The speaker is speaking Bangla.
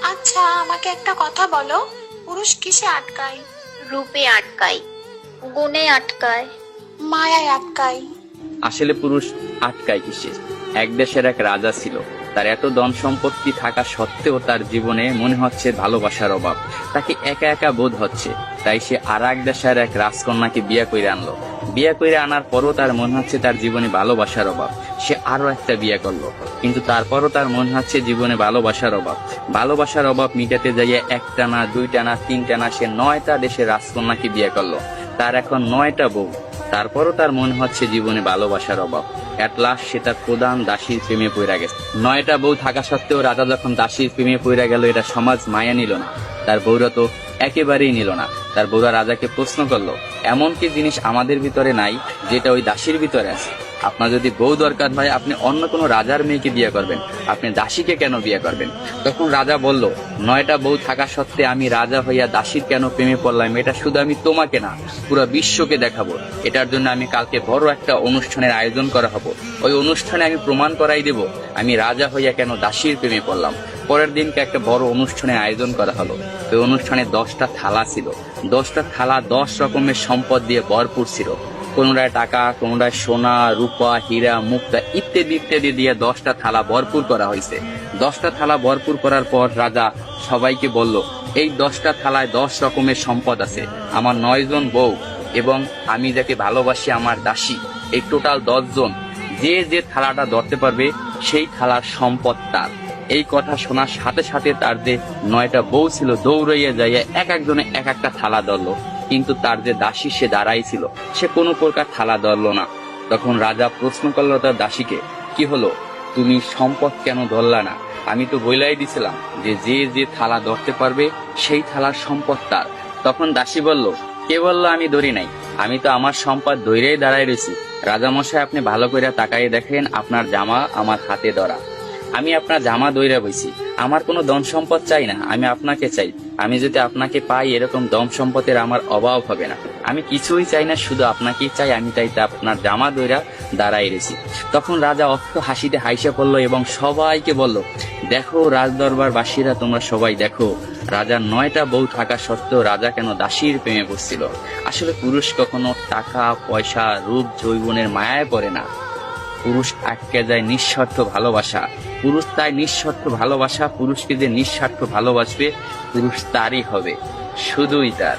আচ্ছা, আমাকে একটা কথা বলো, পুরুষ কিসে আটকায়? রূপে আটকায়, গুণে আটকায়। মায়ায় আটকায়। আসলে পুরুষ আটকায় কিসে? এক দেশের এক রাজা ছিল। তার এত ধন সম্পত্তি থাকা সত্ত্বেও তার জীবনে মনে হচ্ছে ভালোবাসার অভাব। তাকে একা একা বোধ হচ্ছে। তাই সে আর এক দেশের এক রাজকন্যাকে বিয়ে করে আনলো। বিয়ে করে আনার পরও তার মনে হচ্ছে তার জীবনে ভালোবাসার অভাব। সে আরো একটা বিয়ে করলো, কিন্তু তারপরও তার মনে হচ্ছে জীবনে ভালোবাসার অভাব। ভালোবাসার অভাব মিটাতে যাইয়ে একটা না, দুইটা না, তিনটা না, সে 9টা দেশের রাজকন্যাকে বিয়ে করলো। তার এখন 9টা বউ। তারপরও তার মনে হচ্ছে জীবনে ভালোবাসার অভাব। এট লাস্ট সে তার প্রধান দাসীর প্রেমে পড়ে গেছে। 9টা বউ থাকা সত্ত্বেও রাজা যখন দাসীর প্রেমে পড়ে গেল, এটা সমাজ মায়া নিল না। তার বউরা তো একেবারেই নিল না। তার বউরা রাজাকে প্রশ্ন করলো, এমন কি জিনিস আমাদের ভিতরে নাই যেটা ওই দাসীর ভিতরে আছে? আপনার যদি বউ দরকার হয়, আপনি অন্য কোনো রাজার মেয়েকে বিয়ে করবেন, আপনি দাসীকে কেন বিয়ে করবেন? তখন রাজা বলল, 9টা বউ থাকা সত্ত্বে আমি রাজা হইয়া দাসীর কেন প্রেমে পড়লাম, এটা শুধু আমি তোমাকে না, পুরো বিশ্বকে দেখাবো। এটার জন্য আমি কালকে বড় একটা অনুষ্ঠানের আয়োজন করা হবো। ওই অনুষ্ঠানে আমি প্রমাণ করাই দেব আমি রাজা হইয়া কেন দাসীর প্রেমে পড়লাম। পরের দিনকে একটা বড় অনুষ্ঠানের আয়োজন করা হলো। ওই অনুষ্ঠানে 10টা থালা ছিল। 10টা থালা 10 রকমের সম্পদ দিয়ে ভরপুর ছিল। কোনোটায় টাকা, কোনোটায় সোনা, রূপা, হীরা, মুক্তা ইত্যাদি ইত্যাদি দিয়ে 10টা থালা ভরপুর করা হয়েছে। 10টা থালা ভরপুর করার পর রাজা সবাইকে বলল, এই 10টা থালায় 10 রকমের সম্পদ আছে। আমার 9 জন বউ এবং আমি যাকে ভালোবাসি আমার দাসী, এই টোটাল 10 জন, যে যে থালাটা ধরতে পারবে সেই থালার সম্পদ তার। এই কথা শোনার সাথে সাথে তার যে 9টা বউ ছিল দৌড়াইয়া যাইয়া এক একজনে এক একটা থালা ধরলো, কিন্তু তার যে দাসী সে দাঁড়াই ছিল, সে কোনো প্রকার থালা ধরলো না। তখন রাজা প্রশ্ন করলো তার দাসীকে, কি হলো, তুমি সম্পদ কেন ধরলা না? আমি তো বইলাই দিছিলাম যে যে যে থালা ধরতে পারবে সেই থালার সম্পদ তার। তখন দাসী বলল, কে বললো আমি ধরি নাই? আমি তো আমার সম্পদ ধইরেই দাঁড়াই রয়েছি। রাজামশাই, আপনি ভালো করে তাকাইয়ে দেখেন, আপনার জামা আমার হাতে ধরা। আমি আপনার জামা দইরা বইছি। আমার কোনো ধন সম্পদ চাই না, আমি আপনাকে চাই। আমি যদি আপনাকে পাই, এরকম ধন সম্পদের আমার অভাব হবে না। আমি কিছুই চাই না, শুধু আপনাকেই চাই। আমি তাই আপনার জামা দইরা দাঁড়াই রেছি। তখন রাজা অর্থ হাসিতে হাইসা পড়লো এবং সবাইকে বলল, দেখো রাজদরবার বাসীরা, তোমরা সবাই দেখো, রাজার 9টা বউ থাকা সত্ত্বেও রাজা কেন দাসীর প্রেমে পড়ছিল। আসলে পুরুষ কখনো টাকা, পয়সা, রূপ, যৌবনের মায়ায় পড়ে না। পুরুষ আটকে যায় নিঃস্বার্থ ভালোবাসা। পুরুষ তাই নিঃস্বার্থ ভালোবাসা। পুরুষকে যে নিঃস্বার্থ ভালোবাসবে, পুরুষ তারই হবে, শুধুই তার।